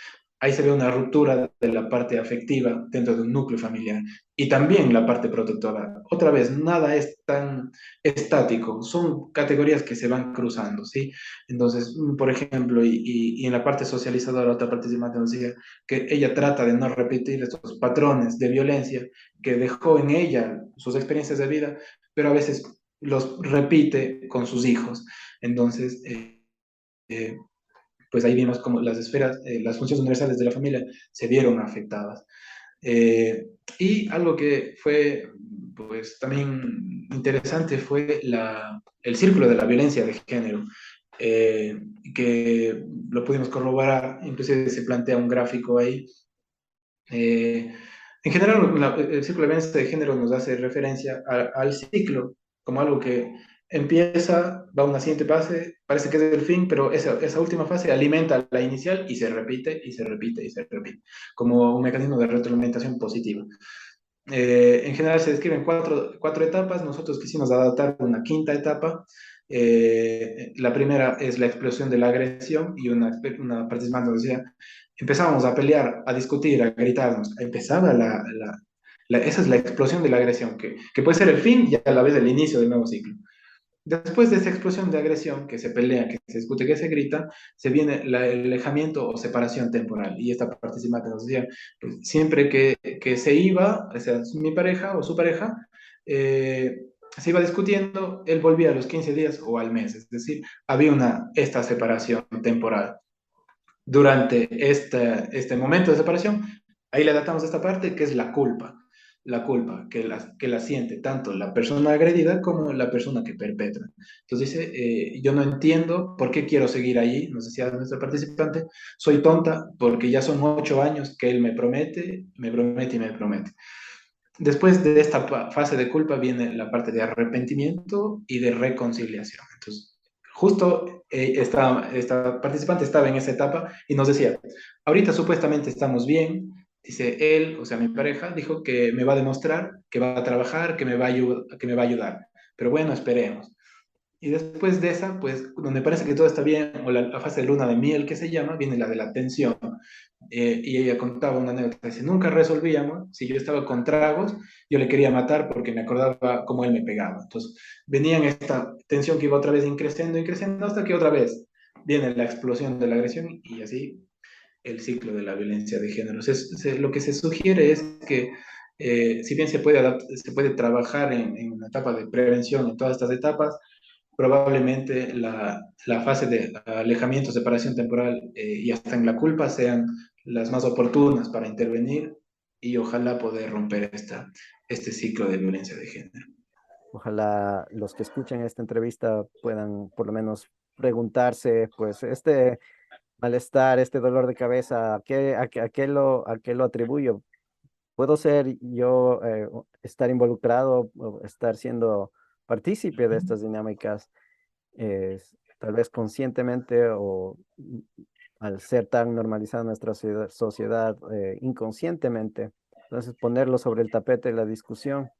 Ahí se ve una ruptura de la parte afectiva dentro de un núcleo familiar y también la parte protectora. Otra vez, nada es tan estático, son categorías que se van cruzando, ¿sí? Entonces, por ejemplo, y en la parte socializadora, otra participante nos decía que ella trata de no repetir estos patrones de violencia que dejó en ella sus experiencias de vida, pero a veces los repite con sus hijos. Entonces, eh, pues ahí vimos como las esferas, las funciones universales de la familia se vieron afectadas. Eh, y algo que fue pues también interesante fue el círculo de la violencia de género, que lo pudimos corroborar, inclusive se plantea un gráfico ahí. En general, el círculo de violencia de género nos hace referencia al ciclo como algo que empieza, va a una siguiente fase, parece que es el fin, pero esa última fase alimenta la inicial y se repite y se repite y se repite, como un mecanismo de retroalimentación positiva. En general se describen cuatro etapas, nosotros quisimos adaptar una quinta etapa. La primera es la explosión de la agresión y una participante nos decía, empezábamos a pelear, a discutir, a gritarnos, empezaba esa es la explosión de la agresión, que puede ser el fin y a la vez el inicio del nuevo ciclo. Después de esa explosión de agresión, que se pelea, que se discute, que se grita, se viene el alejamiento o separación temporal. Y esta participante nos decía, pues, siempre que se iba, o sea, mi pareja o su pareja, se iba discutiendo, él volvía a los 15 días o al mes. Es decir, había esta separación temporal. Durante este momento de separación, ahí le adaptamos esta parte que es la culpa. la culpa que la siente tanto la persona agredida como la persona que perpetra. Entonces dice, yo no entiendo por qué quiero seguir allí, nos decía nuestra participante, soy tonta porque ya son 8 años que él me promete, me promete y me promete. Después de esta fase de culpa viene la parte de arrepentimiento y de reconciliación. Entonces, justo esta participante estaba en esa etapa y nos decía, ahorita supuestamente estamos bien, dice él, o sea, mi pareja, dijo que me va a demostrar, que va a trabajar, que me va a ayudar. Pero bueno, esperemos. Y después de esa, pues, donde parece que todo está bien, o la fase de luna de miel que se llama, viene la de la tensión. Y ella contaba una anécdota, dice, nunca resolvíamos, si yo estaba con tragos, yo le quería matar porque me acordaba cómo él me pegaba. Entonces, venía en esta tensión que iba otra vez increciendo, hasta que otra vez viene la explosión de la agresión y así el ciclo de la violencia de género. Lo que se sugiere es que si bien se puede trabajar en una etapa de prevención en todas estas etapas, probablemente la fase de alejamiento, separación temporal y hasta en la culpa sean las más oportunas para intervenir y ojalá poder romper este ciclo de violencia de género. Ojalá los que escuchen esta entrevista puedan por lo menos preguntarse, pues, este malestar, este dolor de cabeza, a qué lo atribuyo? ¿Puedo ser yo, estar involucrado o estar siendo partícipe de estas dinámicas, tal vez conscientemente o al ser tan normalizada nuestra sociedad, inconscientemente? Entonces, ponerlo sobre el tapete de la discusión.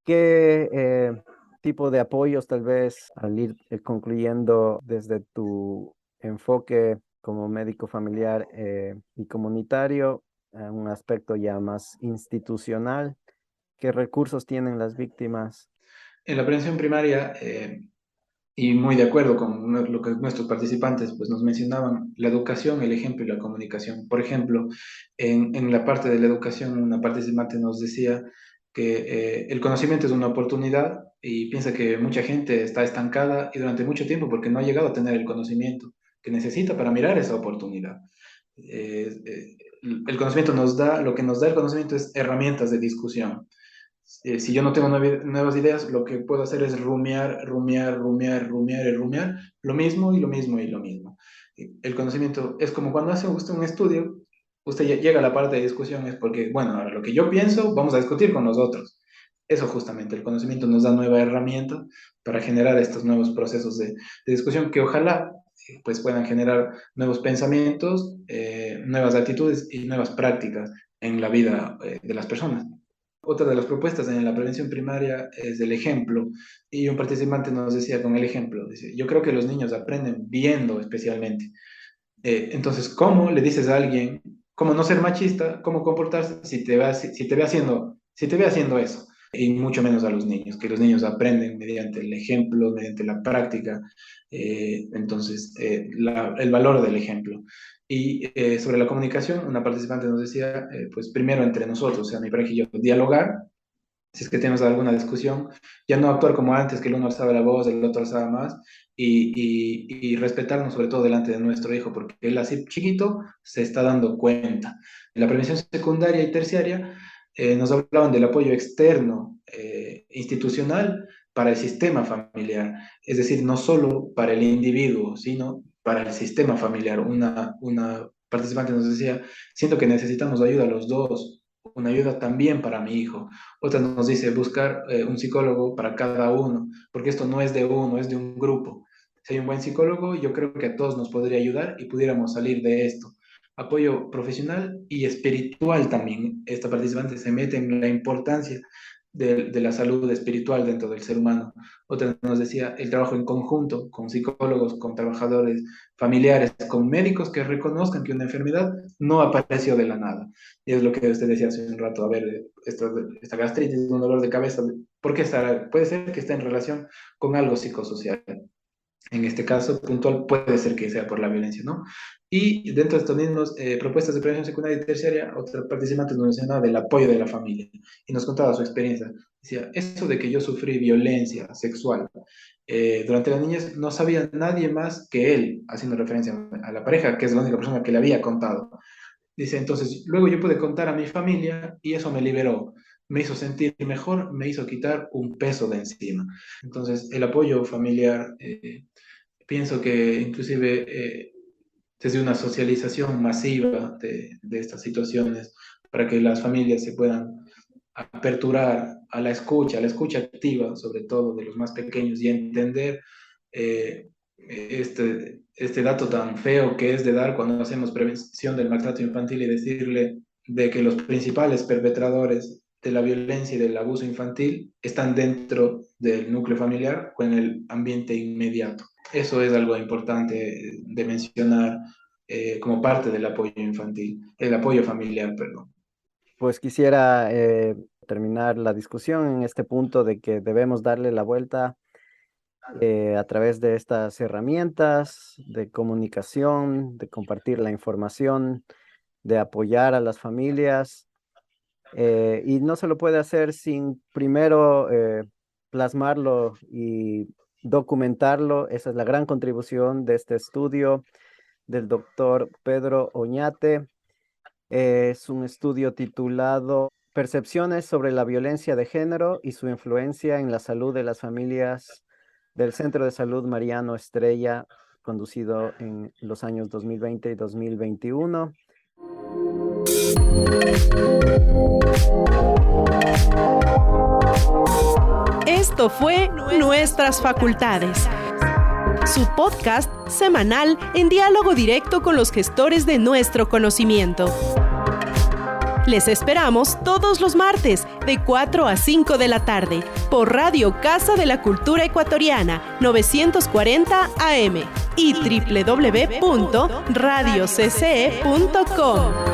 ¿Qué tipo de apoyos tal vez al ir concluyendo desde tu enfoque como médico familiar y comunitario a un aspecto ya más institucional? ¿Qué recursos tienen las víctimas? En la prevención primaria, y muy de acuerdo con lo que nuestros participantes pues, nos mencionaban, la educación, el ejemplo y la comunicación. Por ejemplo, en la parte de la educación, una participante nos decía que el conocimiento es una oportunidad y piensa que mucha gente está estancada y durante mucho tiempo porque no ha llegado a tener el conocimiento que necesita para mirar esa oportunidad. El conocimiento nos da, lo que nos da el conocimiento es herramientas de discusión. Si yo no tengo nuevas ideas, lo que puedo hacer es rumiar y rumiar lo mismo y lo mismo y lo mismo. El conocimiento es como cuando hace usted un estudio, usted llega a la parte de discusión, es porque, bueno, ahora lo que yo pienso, vamos a discutir con los otros. Eso justamente, el conocimiento nos da nueva herramienta para generar estos nuevos procesos de discusión que ojalá pues puedan generar nuevos pensamientos, nuevas actitudes y nuevas prácticas en la vida de las personas. Otra de las propuestas en la prevención primaria es el ejemplo, y un participante nos decía con el ejemplo, dice, yo creo que los niños aprenden viendo especialmente. Entonces, ¿cómo le dices a alguien cómo no ser machista, cómo comportarse si te ve haciendo eso? Y mucho menos a los niños, que los niños aprenden mediante el ejemplo, mediante la práctica, entonces el valor del ejemplo. Y sobre la comunicación, una participante nos decía, pues primero entre nosotros, o sea, mi pareja y yo, dialogar, si es que tenemos alguna discusión, ya no actuar como antes, que el uno alzaba la voz, el otro alzaba más, y respetarnos sobre todo delante de nuestro hijo, porque él así chiquito se está dando cuenta. En la prevención secundaria y terciaria nos hablaban del apoyo externo, institucional, para el sistema familiar, es decir, no solo para el individuo, sino para el sistema familiar. Una participante nos decía, siento que necesitamos ayuda los dos, una ayuda también para mi hijo. Otra nos dice buscar un psicólogo para cada uno, porque esto no es de uno, es de un grupo. Si hay un buen psicólogo, yo creo que a todos nos podría ayudar y pudiéramos salir de esto. Apoyo profesional y espiritual también. Esta participante se mete en la importancia de la salud espiritual dentro del ser humano. Otra nos decía el trabajo en conjunto con psicólogos, con trabajadores familiares, con médicos que reconozcan que una enfermedad no apareció de la nada. Y es lo que usted decía hace un rato, a ver, esta gastritis, un dolor de cabeza, ¿por qué estará? Puede ser que esté en relación con algo psicosocial. En este caso puntual puede ser que sea por la violencia, ¿no? Y dentro de estos mismos propuestas de prevención secundaria y terciaria, otra participante nos mencionaba del apoyo de la familia y nos contaba su experiencia. Decía, eso de que yo sufrí violencia sexual durante la niñez no sabía nadie más que él, haciendo referencia a la pareja, que es la única persona que le había contado. Dice, entonces, luego yo pude contar a mi familia y eso me liberó. me hizo sentir mejor, me hizo quitar un peso de encima. Entonces, el apoyo familiar, pienso que inclusive desde una socialización masiva de estas situaciones, para que las familias se puedan aperturar a la escucha activa, sobre todo de los más pequeños, y entender este dato tan feo que es de dar cuando hacemos prevención del maltrato infantil y decirle de que los principales perpetradores de la violencia y del abuso infantil están dentro del núcleo familiar o en el ambiente inmediato. Eso es algo importante de mencionar como parte del apoyo infantil, el apoyo familiar, perdón. Pues quisiera terminar la discusión en este punto de que debemos darle la vuelta a través de estas herramientas de comunicación, de compartir la información, de apoyar a las familias. Y no se lo puede hacer sin primero plasmarlo y documentarlo. Esa es la gran contribución de este estudio del doctor Pedro Oñate. Es un estudio titulado Percepciones sobre la violencia de género y su influencia en la salud de las familias, del Centro de Salud Mariano Estrella, conducido en los años 2020 y 2021. Esto fue Nuestras Facultades, su podcast semanal en diálogo directo con los gestores de nuestro conocimiento. Les esperamos todos los martes de 4 a 5 de la tarde por Radio Casa de la Cultura Ecuatoriana 940 AM y www.radiocce.com.